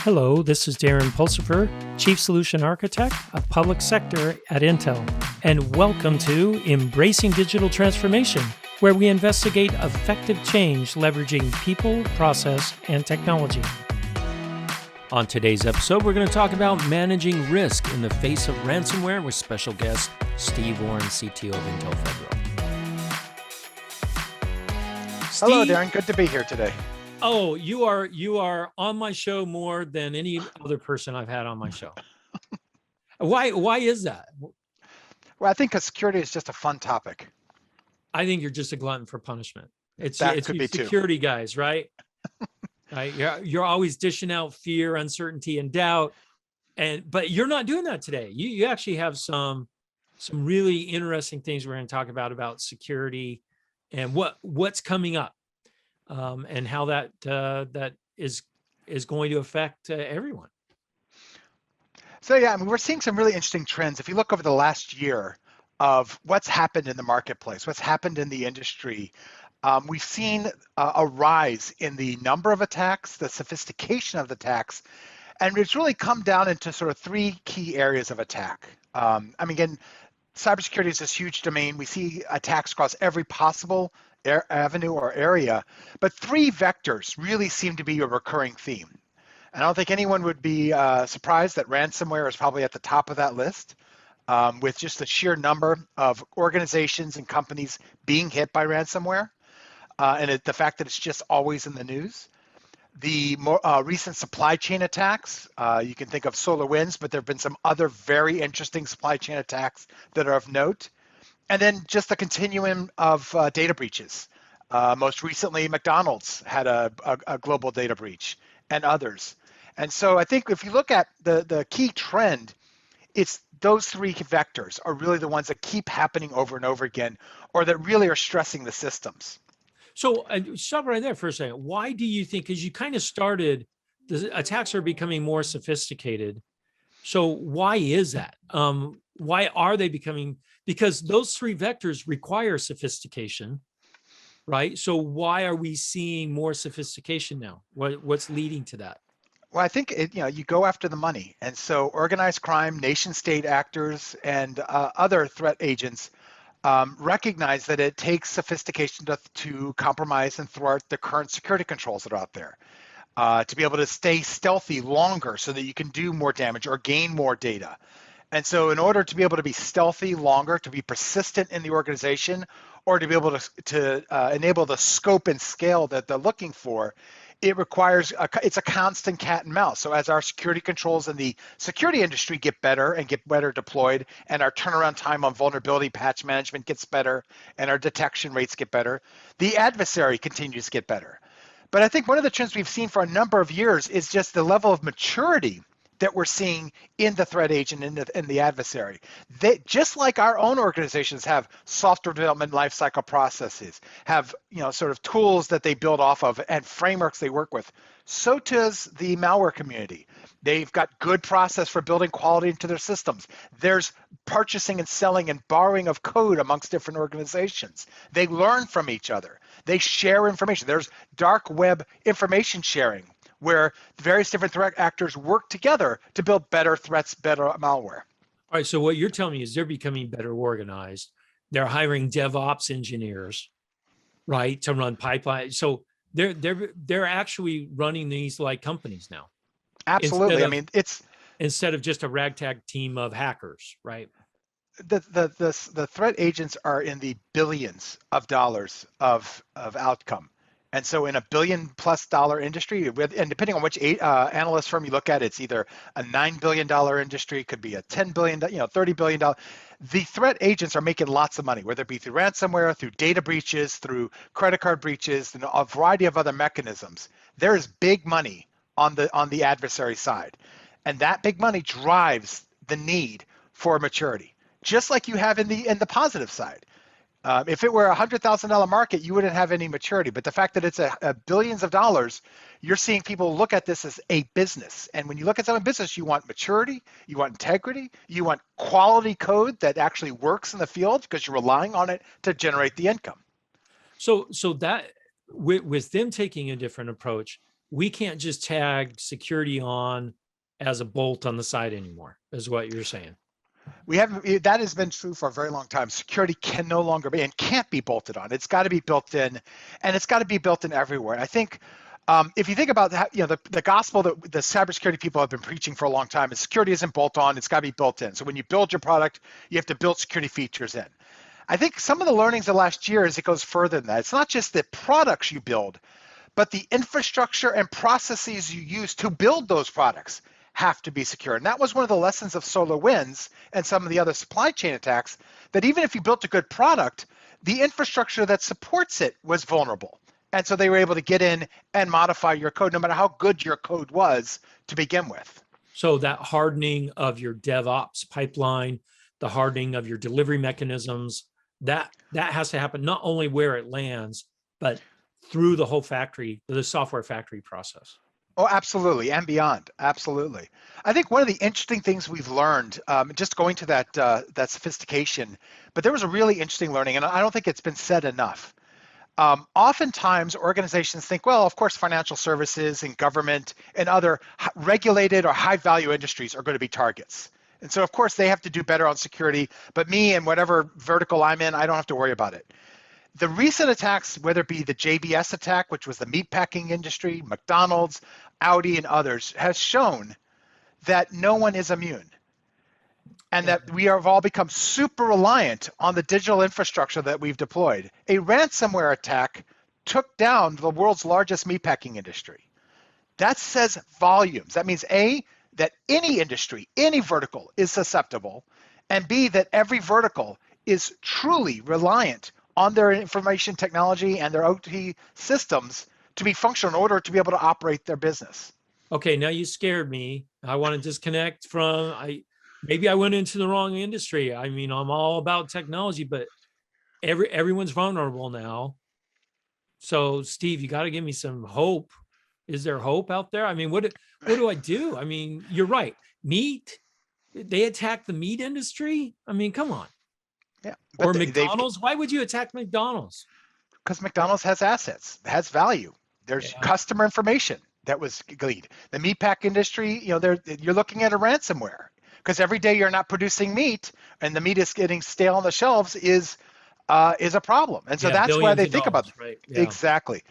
Hello, this is Darren Pulsifer, Chief Solution Architect of Public Sector at Intel, and welcome to Embracing Digital Transformation, where we investigate effective change leveraging people, process, and technology. On today's episode, we're going to talk about managing risk in the face of ransomware with special guest Steve Orrin, CTO of Intel Federal. Hello, Darren. Good to be here today. Oh, you are on my show more than any other person I've had on my show. Why is that? Well, I think security is just a fun topic. I think you're just a glutton for punishment. It's could be security too. Guys, right? Right. You're always dishing out fear, uncertainty, and doubt, but you're not doing that today. You actually have some really interesting things we're going to talk about security and what's coming up. And how that is going to affect everyone. So yeah, I mean, we're seeing some really interesting trends. If you look over the last year of what's happened in the marketplace, what's happened in the industry, we've seen a rise in the number of attacks, the sophistication of the attacks, and it's really come down into sort of three key areas of attack. I mean, again, cybersecurity is this huge domain. We see attacks across every possible avenue or area, but three vectors really seem to be a recurring theme. And I don't think anyone would be surprised that ransomware is probably at the top of that list, with just the sheer number of organizations and companies being hit by ransomware, and the fact that it's just always in the news. The more recent supply chain attacks, you can think of SolarWinds, but there have been some other very interesting supply chain attacks that are of note. And then just the continuum of data breaches. Most recently, McDonald's had a global data breach and others. And so I think if you look at the key trend, it's those three vectors are really the ones that keep happening over and over again, or that really are stressing the systems. So stop right there for a second. Why do you think, because you kind of started, the attacks are becoming more sophisticated. So why is that? Why are they becoming, because those three vectors require sophistication, right? So why are we seeing more sophistication now? What's leading to that? Well, I think you go after the money. And so organized crime, nation state actors, and other threat agents recognize that it takes sophistication to compromise and thwart the current security controls that are out there. To be able to stay stealthy longer so that you can do more damage or gain more data. And so in order to be able to be stealthy longer, to be persistent in the organization, or to be able to enable the scope and scale that they're looking for, it requires, it's a constant cat and mouse. So as our security controls in the security industry get better and get better deployed, and our turnaround time on vulnerability patch management gets better, and our detection rates get better, the adversary continues to get better. But I think one of the trends we've seen for a number of years is just the level of maturity that we're seeing in the threat agent and in the adversary. They, just like our own organizations have software development lifecycle processes, have sort of tools that they build off of and frameworks they work with, so does the malware community. They've got good process for building quality into their systems. There's purchasing and selling and borrowing of code amongst different organizations. They learn from each other. They share information. There's dark web information sharing, where various different threat actors work together to build better threats, better malware. All right, so what you're telling me is they're becoming better organized. They're hiring DevOps engineers, right, to run pipelines. So they're actually running these like companies now. Absolutely. I mean, it's instead of just a ragtag team of hackers, right? The threat agents are in the billions of dollars of outcome. And so in a $1 billion+ industry, and depending on which analyst firm you look at, it's either a $9 billion industry, could be a $10 billion, $30 billion. The threat agents are making lots of money, whether it be through ransomware, through data breaches, through credit card breaches, and a variety of other mechanisms. There is big money on the adversary side. And that big money drives the need for maturity, just like you have in the positive side. If it were a $100,000 market, you wouldn't have any maturity. But the fact that it's a billions of dollars, you're seeing people look at this as a business. And when you look at some business, you want maturity, you want integrity, you want quality code that actually works in the field because you're relying on it to generate the income. So that with them taking a different approach, we can't just tag security on as a bolt on the side anymore, is what you're saying. That has been true for a very long time. Security can no longer be and can't be bolted on. It's got to be built in, and it's got to be built in everywhere. And I think if you think about that, the gospel that the cybersecurity people have been preaching for a long time is security isn't bolt on, it's got to be built in. So when you build your product, you have to build security features in. I think some of the learnings of last year is it goes further than that. It's not just the products you build, but the infrastructure and processes you use to build those products have to be secure. And that was one of the lessons of SolarWinds and some of the other supply chain attacks, that even if you built a good product, the infrastructure that supports it was vulnerable. And so they were able to get in and modify your code, no matter how good your code was to begin with. So that hardening of your DevOps pipeline, the hardening of your delivery mechanisms, that has to happen not only where it lands, but through the whole factory, the software factory process. Oh, absolutely, and beyond, absolutely. I think one of the interesting things we've learned, just going to that sophistication, but there was a really interesting learning, and I don't think it's been said enough. Oftentimes, organizations think, well, of course, financial services and government and other regulated or high-value industries are going to be targets. And so, of course, they have to do better on security, but me and whatever vertical I'm in, I don't have to worry about it. The recent attacks, whether it be the JBS attack, which was the meatpacking industry, McDonald's, Audi, and others, has shown that no one is immune, and that we have all become super reliant on the digital infrastructure that we've deployed. A ransomware attack took down the world's largest meatpacking industry. That says volumes. That means A, that any industry, any vertical is susceptible, and B, that every vertical is truly reliant on their information technology and their OT systems to be functional in order to be able to operate their business. Okay, now you scared me. I want to disconnect from, maybe I went into the wrong industry. I mean, I'm all about technology, but everyone's vulnerable now. So Steve, you got to give me some hope. Is there hope out there? I mean, what do I do? I mean, you're right. Meat, they attack the meat industry. I mean, come on. Yeah. Or McDonald's. Why would you attack McDonald's? Because McDonald's has assets, has value. There's customer information that was gleaned. The meatpack industry, you're looking at a ransomware, because every day you're not producing meat and the meat is getting stale on the shelves is a problem. And so that's why they think about it. Right? Yeah. Exactly.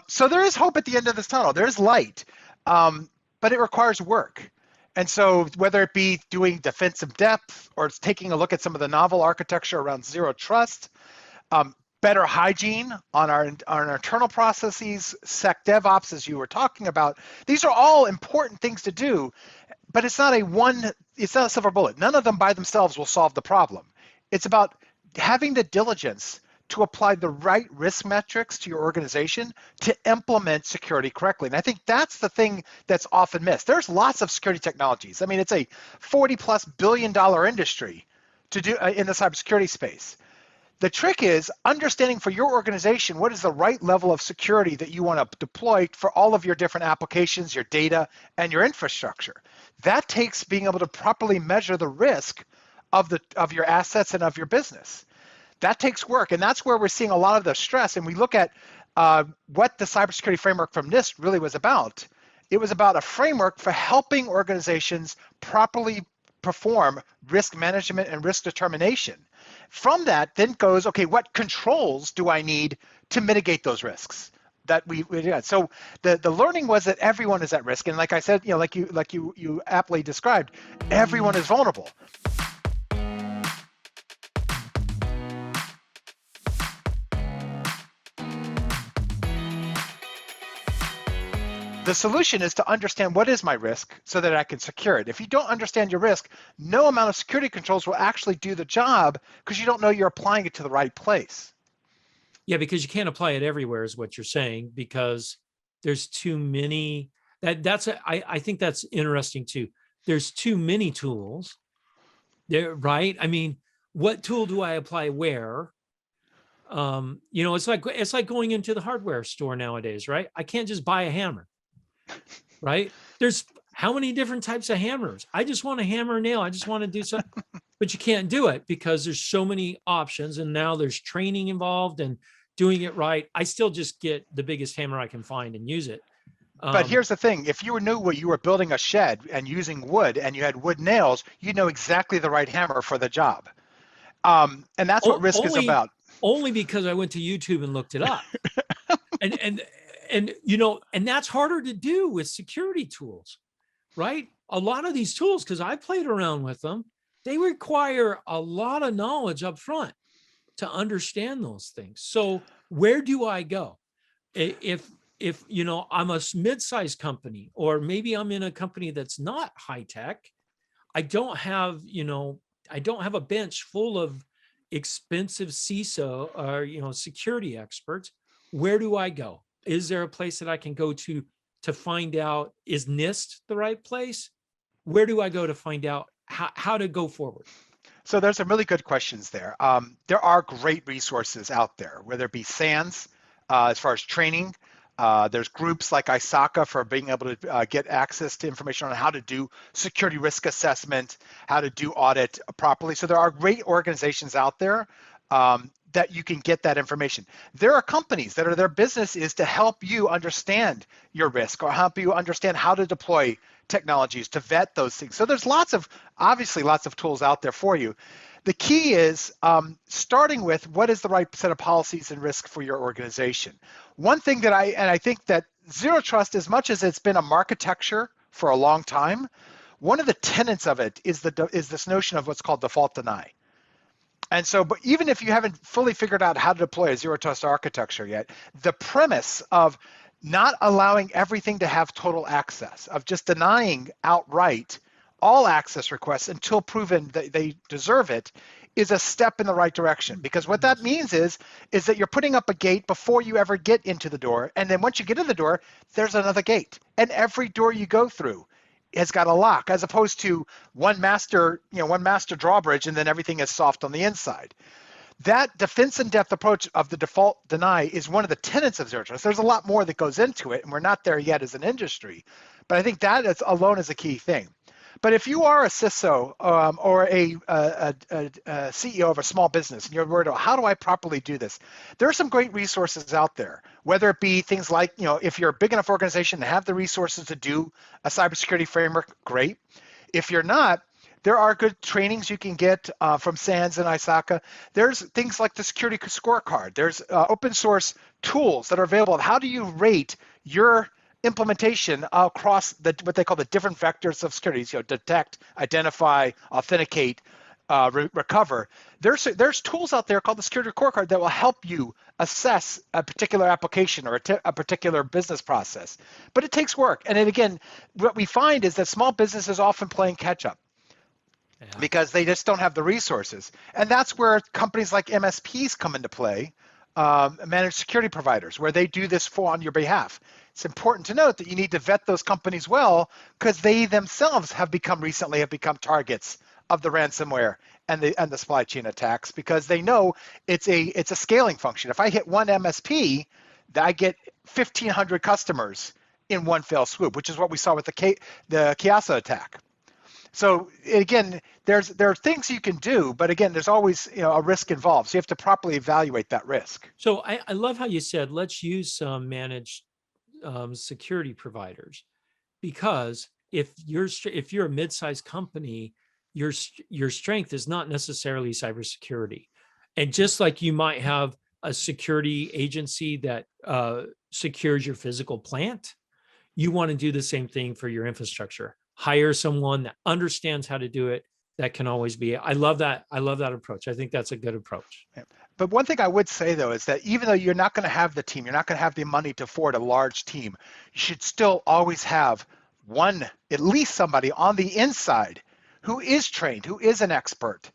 So there is hope at the end of this tunnel. There's light, but it requires work. And so whether it be doing defensive depth or it's taking a look at some of the novel architecture around zero trust, better hygiene on our internal processes, sec DevOps, as you were talking about, these are all important things to do, but it's not a silver bullet. None of them by themselves will solve the problem. It's about having the diligence to apply the right risk metrics to your organization to implement security correctly. And I think that's the thing that's often missed. There's lots of security technologies. I mean, it's a $40+ billion industry to do in the cybersecurity space. The trick is understanding for your organization what is the right level of security that you want to deploy for all of your different applications, your data, and your infrastructure. That takes being able to properly measure the risk of your assets and of your business. That takes work, and that's where we're seeing a lot of the stress. And we look at what the cybersecurity framework from NIST really was about. It was about a framework for helping organizations properly perform risk management and risk determination. From that then goes, okay, what controls do I need to mitigate those risks? That we did. So the learning was that everyone is at risk, and like I said, like you aptly described, everyone is vulnerable. The solution is to understand what is my risk so that I can secure it. If you don't understand your risk, no amount of security controls will actually do the job because you don't know you're applying it to the right place. Yeah, because you can't apply it everywhere is what you're saying, because there's too many. I think that's interesting too. There's too many tools there, right? I mean, what tool do I apply where? It's like going into the hardware store nowadays, right? I can't just buy a hammer. Right? There's how many different types of hammers? I just want a hammer and nail. I just want to do something, but you can't do it because there's so many options. And now there's training involved and doing it right. I still just get the biggest hammer I can find and use it. But here's the thing, if you knew what you were building a shed and using wood and you had wood nails, you know exactly the right hammer for the job. And that's what risk is only about. only because I went to YouTube and looked it up. And you know, and that's harder to do with security tools, right? A lot of these tools, because I played around with them, they require a lot of knowledge up front to understand those things. So where do I go? If you know, I'm a mid-sized company, or maybe I'm in a company that's not high tech, I don't have, you know, I don't have a bench full of expensive CISO or, you know, security experts. Where do I go? Is there a place that I can go to find out, is NIST the right place? Where do I go to find out how to go forward? So there's some really good questions there. There are great resources out there, whether it be SANS, as far as training. There's groups like ISACA for being able to get access to information on how to do security risk assessment, how to do audit properly. So there are great organizations out there that you can get that information. There are companies that their business is to help you understand your risk or help you understand how to deploy technologies to vet those things. So there's obviously lots of tools out there for you. The key is starting with what is the right set of policies and risk for your organization. One thing that I think that Zero Trust, as much as it's been a marketecture for a long time, one of the tenets of it is this notion of what's called default deny. And so, but even if you haven't fully figured out how to deploy a Zero Trust architecture yet, the premise of not allowing everything to have total access, of just denying outright all access requests until proven that they deserve it, is a step in the right direction. Because what that means is that you're putting up a gate before you ever get into the door. And then once you get in the door, there's another gate. And every door you go through has got a lock, as opposed to one master drawbridge, and then everything is soft on the inside. That defense in depth approach of the default deny is one of the tenets of Zero Trust. There's a lot more that goes into it, and we're not there yet as an industry. But I think that alone is a key thing. But if you are a CISO or a CEO of a small business, and you're worried about how do I properly do this, there are some great resources out there, whether it be things like, you know, if you're a big enough organization to have the resources to do a cybersecurity framework, great. If you're not, there are good trainings you can get from SANS and ISACA. There's things like the security scorecard. There's open source tools that are available. How do you rate your implementation across what they call the different vectors of security? You know, detect, identify, authenticate, recover. There's tools out there called the security scorecard that will help you assess a particular application or a particular business process. But it takes work. And then again, what we find is that small businesses often playing catch up. Yeah. Because they just don't have the resources. And that's where companies like MSPs come into play, managed security providers, where they do this on your behalf. It's important to note that you need to vet those companies well, because they themselves have become targets of the ransomware and the supply chain attacks, because they know it's a scaling function. If I hit one MSP, I get 1,500 customers in one fell swoop, which is what we saw with the Kiasa attack. So again, there are things you can do, but again, there's always, you know, a risk involved. So you have to properly evaluate that risk. So I love how you said, let's use some managed security providers, because if you're a mid-sized company, your strength is not necessarily cybersecurity. And just like you might have a security agency that secures your physical plant, you want to do the same thing for your infrastructure. Hire someone that understands how to do it. That can always be. I love that approach. I think that's a good approach. Yeah. But one thing I would say, though, is that even though you're not going to have the team, you're not going to have the money to afford a large team, you should still always have at least somebody on the inside who is trained, who is an expert,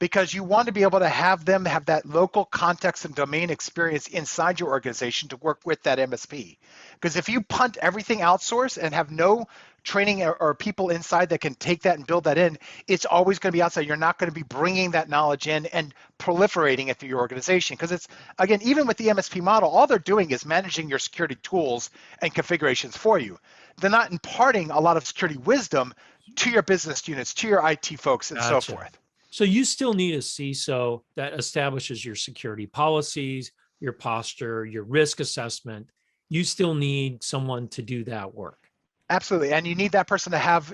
because you want to be able to have them have that local context and domain experience inside your organization to work with that MSP. Because if you punt everything outsourced and have no training or people inside that can take that and build that in, it's always going to be outside. You're not going to be bringing that knowledge in and proliferating it through your organization. Because it's, again, even with the MSP model, all they're doing is managing your security tools and configurations for you. They're not imparting a lot of security wisdom to your business units, to your IT folks, and so forth. So you still need a CISO that establishes your security policies, your posture, your risk assessment. you still need someone to do that work. Absolutely, and you need that person to have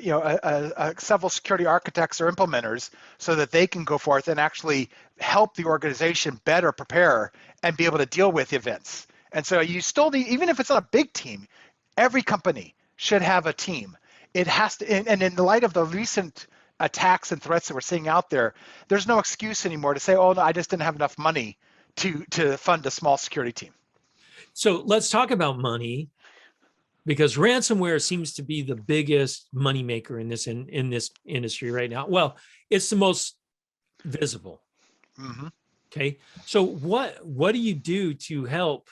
several security architects or implementers so that they can go forth and actually help the organization better prepare and be able to deal with events. And so you still need, even if it's not a big team, every company should have a team. It has to, and in the light of the recent attacks and threats that we're seeing out there, there's no excuse anymore to say, oh no, I just didn't have enough money to fund a small security team. So let's talk about money, because ransomware seems to be the biggest moneymaker in this industry right now. Well, it's the most visible. Mm-hmm. Okay. So what do you do to help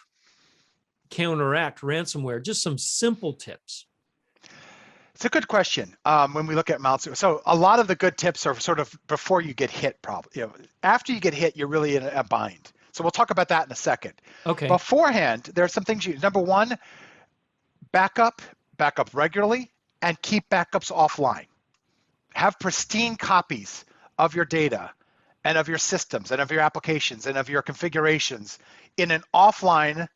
counteract ransomware? Just some simple tips. It's a good question. When we look at malware, so a lot of the good tips are sort of before you get hit. Probably, after you get hit, you're really in a bind. So we'll talk about that in a second. Okay. Beforehand, there are some things number one, back up regularly, and keep backups offline. Have pristine copies of your data and of your systems and of your applications and of your configurations in an offline,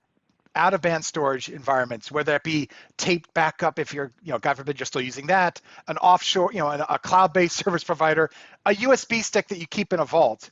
out-of-band storage environments, whether it be taped backup if you're, God forbid you're still using that, an offshore, a cloud-based service provider, a USB stick that you keep in a vault.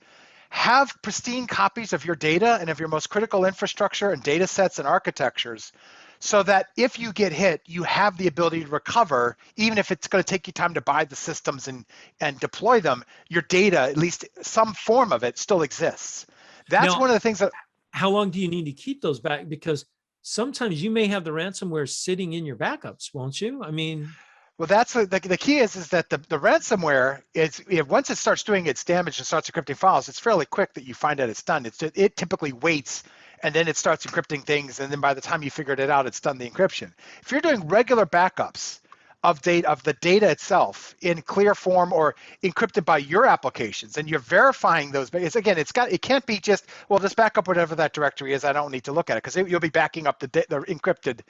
Have pristine copies of your data and of your most critical infrastructure and data sets and architectures, so that if you get hit, you have the ability to recover, even if it's going to take you time to buy the systems and deploy them, your data, at least some form of it, still exists. That's one of the things that... How long do you need to keep those back? Because sometimes you may have the ransomware sitting in your backups, won't you? I mean... Well, that's the key is that the ransomware is, once it starts doing its damage and starts encrypting files, it's fairly quick that you find out it's done. It typically waits, and then it starts encrypting things, and then by the time you figured it out, it's done the encryption. If you're doing regular backups of the data itself in clear form or encrypted by your applications, and you're verifying those, again, it can't be just, well, just back up whatever that directory is. I don't need to look at it, because you'll be backing up the encrypted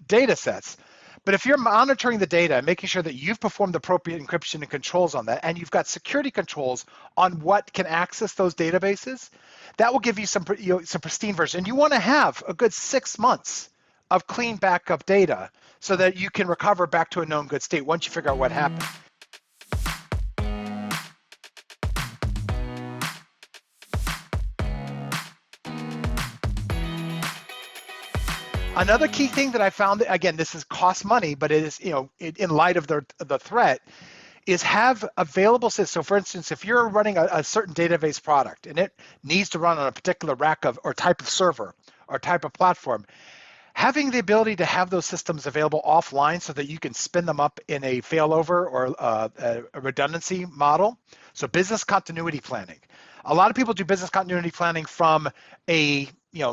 data sets. But if you're monitoring the data and making sure that you've performed the appropriate encryption and controls on that, and you've got security controls on what can access those databases, that will give you some pristine version. And you want to have a good 6 months of clean backup data so that you can recover back to a known good state once you figure out what happened. Another key thing that I found, again, this is cost money, but it is, in light of the threat, is have available systems. So for instance, if you're running a certain database product and it needs to run on a particular rack or type of server or type of platform, having the ability to have those systems available offline so that you can spin them up in a failover or a redundancy model. So business continuity planning. A lot of people do business continuity planning from a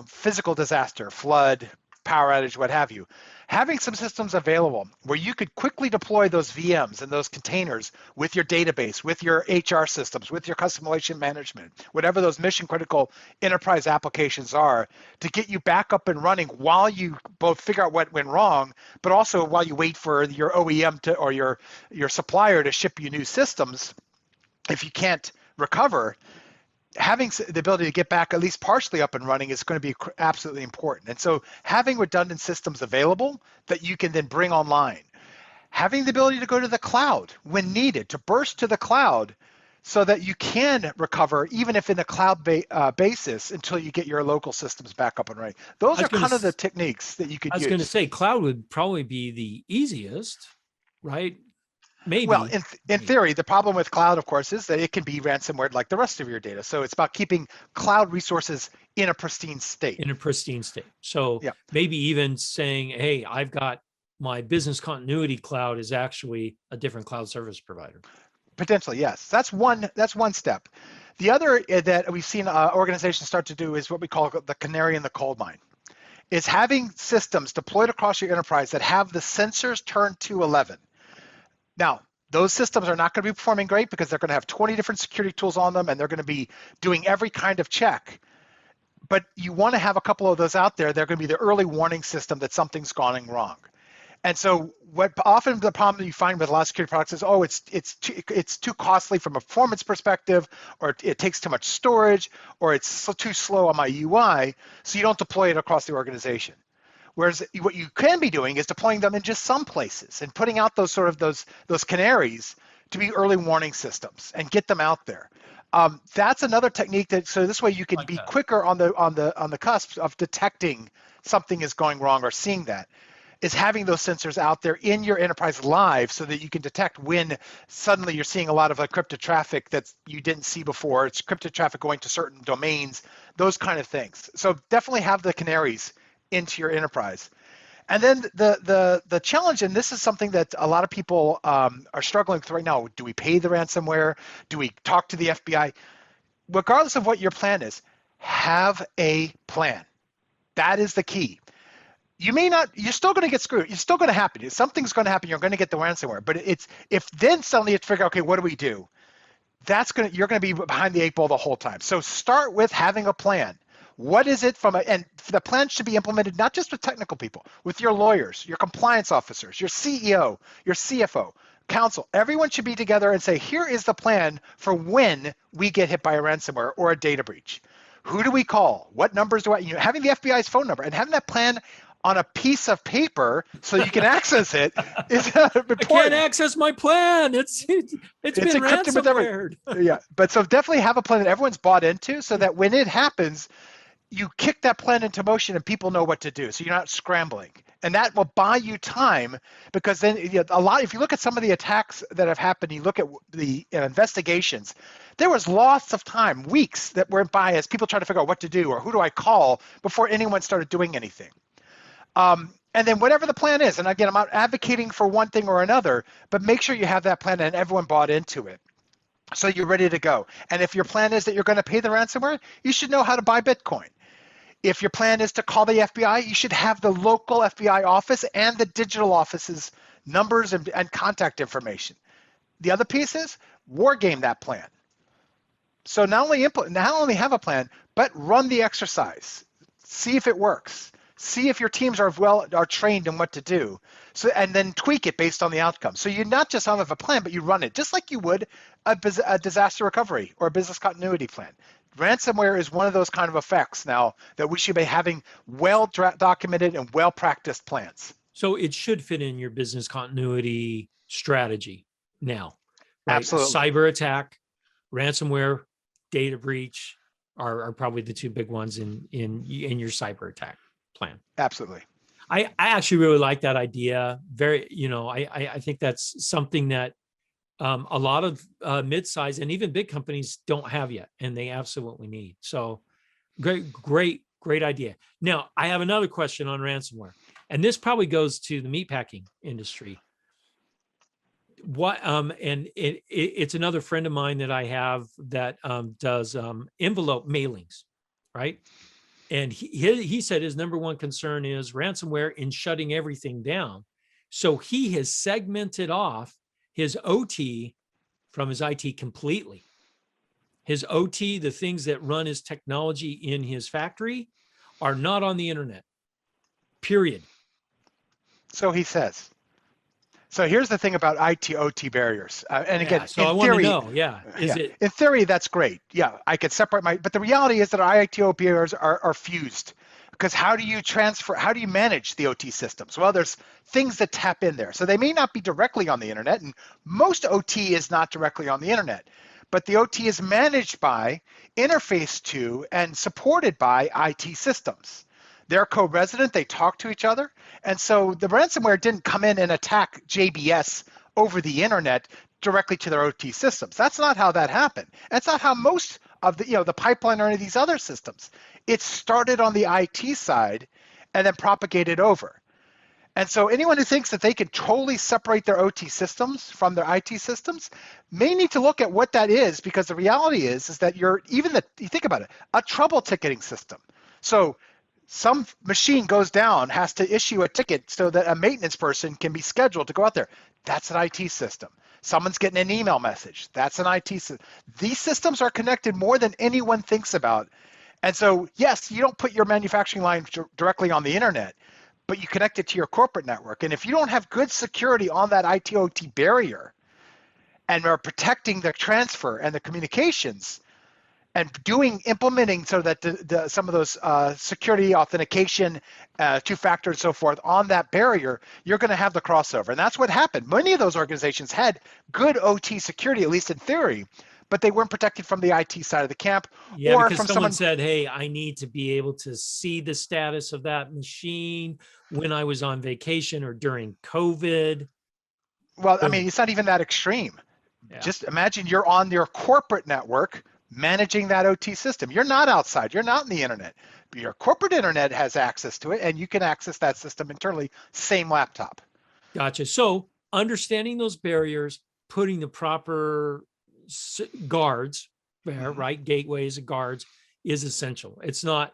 physical disaster, flood, power outage, what have you. Having some systems available where you could quickly deploy those VMs and those containers with your database, with your HR systems, with your custom relationship management, whatever those mission critical enterprise applications are, to get you back up and running while you both figure out what went wrong, but also while you wait for your OEM or your supplier to ship you new systems. If you can't recover, having the ability to get back at least partially up and running is going to be absolutely important. And so having redundant systems available that you can then bring online, having the ability to go to the cloud when needed, to burst to the cloud so that you can recover even if in a cloud basis until you get your local systems back up and running. Those are kind of the techniques that you could use. I was going to say cloud would probably be the easiest, right? Maybe. Well, in theory, the problem with cloud, of course, is that it can be ransomware like the rest of your data. So it's about keeping cloud resources in a pristine state. In a pristine state. So maybe even saying, hey, I've got my business continuity cloud is actually a different cloud service provider. Potentially, yes. That's one step. The other that we've seen organizations start to do is what we call the canary in the coal mine. Is having systems deployed across your enterprise that have the sensors turned to 11. Now, those systems are not going to be performing great because they're going to have 20 different security tools on them and they're going to be doing every kind of check. But you want to have a couple of those out there. They're going to be the early warning system that something's gone wrong. And so what often the problem you find with a lot of security products is, oh, it's too costly from a performance perspective, or it takes too much storage, or it's too slow on my UI, so you don't deploy it across the organization. Whereas what you can be doing is deploying them in just some places and putting out those canaries to be early warning systems and get them out there. That's another technique so this way you can be quicker on the cusp of detecting something is going wrong or seeing that, is having those sensors out there in your enterprise live so that you can detect when suddenly you're seeing a lot of encrypted traffic that you didn't see before. It's encrypted traffic going to certain domains, those kind of things. So definitely have the canaries into your enterprise. And then the challenge, and this is something that a lot of people are struggling with right now, do we pay the ransomware? Do we talk to the FBI? Regardless of what your plan is, have a plan. That is the key. You may not, you're still going to get screwed. It's still going to happen. Something's going to happen. You're going to get the ransomware. But if then suddenly you have to figure out, okay, what do we do? You're going to be behind the 8 ball the whole time. So start with having a plan. What is it and the plan should be implemented not just with technical people, with your lawyers, your compliance officers, your CEO, your CFO, counsel. Everyone should be together and say, here is the plan for when we get hit by a ransomware or a data breach. Who do we call? What numbers do having the FBI's phone number and having that plan on a piece of paper so you can access it is important. I can't access my plan. It's been encrypted with everything. Yeah, but so definitely have a plan that everyone's bought into so that when it happens, you kick that plan into motion and people know what to do. So you're not scrambling. And that will buy you time because then if you look at some of the attacks that have happened, you look at the investigations, there was lots of time, weeks that went by as people try to figure out what to do or who do I call before anyone started doing anything. And then whatever the plan is, and again, I'm not advocating for one thing or another, but make sure you have that plan and everyone bought into it. So you're ready to go. And if your plan is that you're going to pay the ransomware, you should know how to buy Bitcoin. If your plan is to call the FBI, you should have the local FBI office and the digital office's numbers and contact information. The other piece is war game that plan. So not only have a plan, but run the exercise. See if it works. See if your teams are trained in what to do. So and then tweak it based on the outcome. So you not just have a plan, but you run it just like you would a disaster recovery or a business continuity plan. Ransomware is one of those kind of effects now that we should be having well-documented and well-practiced plans. So it should fit in your business continuity strategy now, right? Absolutely. Cyber attack, ransomware, data breach are probably the two big ones in your cyber attack plan. Absolutely. I actually really like that idea. I think that's something that a lot of mid-size and even big companies don't have yet, and they absolutely need. So great idea. Now, I have another question on ransomware, and this probably goes to the meatpacking industry. It's another friend of mine that I have that does envelope mailings, right? And he said his number one concern is ransomware in shutting everything down. So he has segmented off his OT from his IT completely. His OT, the things that run his technology in his factory, are not on the internet, period. So he says. So here's the thing about IT OT barriers. And again, so in theory, in theory, that's great. Yeah, I could separate but the reality is that our IT OT barriers are fused. Because how do you manage the OT systems? Well, there's things that tap in there. So they may not be directly on the internet, and most OT is not directly on the internet, but the OT is managed by, interfaced to, and supported by IT systems. They're co-resident, they talk to each other. And so the ransomware didn't come in and attack JBS over the internet directly to their OT systems. That's not how that happened. That's not how most of the pipeline or any of these other systems. It started on the IT side and then propagated over. And so anyone who thinks that they can totally separate their OT systems from their IT systems may need to look at what that is, because the reality is that you think about it, a trouble ticketing system. So some machine goes down, has to issue a ticket so that a maintenance person can be scheduled to go out there. That's an IT system. Someone's getting an email message. That's an IT system. These systems are connected more than anyone thinks about. And so, yes, you don't put your manufacturing line directly on the internet, but you connect it to your corporate network. And if you don't have good security on that IT-OT barrier and are protecting the transfer and the communications, and implementing so that some of those security authentication, two-factor and so forth on that barrier, you're going to have the crossover. And that's what happened. Many of those organizations had good OT security, at least in theory, but they weren't protected from the IT side of the camp. Yeah, or because from someone said, hey, I need to be able to see the status of that machine when I was on vacation or during COVID. Well, I mean, it's not even that extreme. Yeah. Just imagine you're on your corporate network managing that OT system. You're not outside. You're not in the internet. But your corporate internet has access to it, and you can access that system internally, same laptop. Gotcha. So understanding those barriers, putting the proper guards there, right? Gateways and guards is essential. It's not,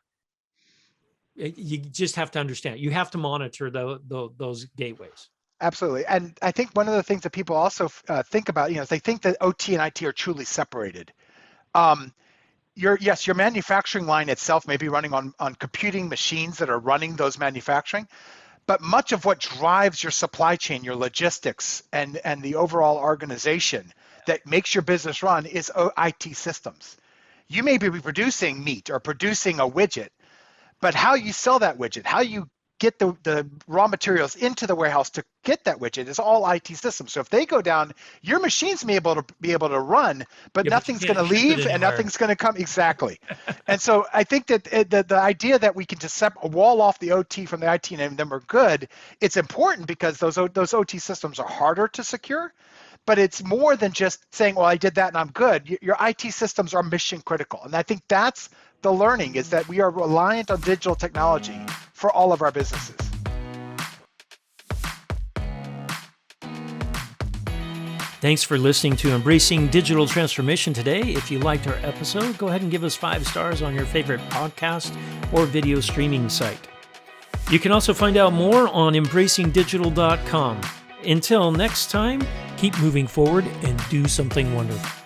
you just have to understand. You have to monitor those gateways. Absolutely. And I think one of the things that people also think about, is they think that OT and IT are truly separated. Your manufacturing line itself may be running on computing machines that are running those manufacturing, but much of what drives your supply chain, your logistics, and the overall organization that makes your business run is IT systems. You may be producing meat or producing a widget, but how you sell that widget, how you get the raw materials into the warehouse to get that widget is all IT systems. So if they go down, your machines may be able to run, but nothing's going to leave and nothing's going to come. Exactly. And so I think that the idea that we can just wall off the OT from the IT and then we're good, it's important because those OT systems are harder to secure. But it's more than just saying, well, I did that and I'm good. Your IT systems are mission critical. And I think that's the learning, is that we are reliant on digital technology for all of our businesses. Thanks for listening to Embracing Digital Transformation today. If you liked our episode, go ahead and give us 5 stars on your favorite podcast or video streaming site. You can also find out more on embracingdigital.com. Until next time, keep moving forward and do something wonderful.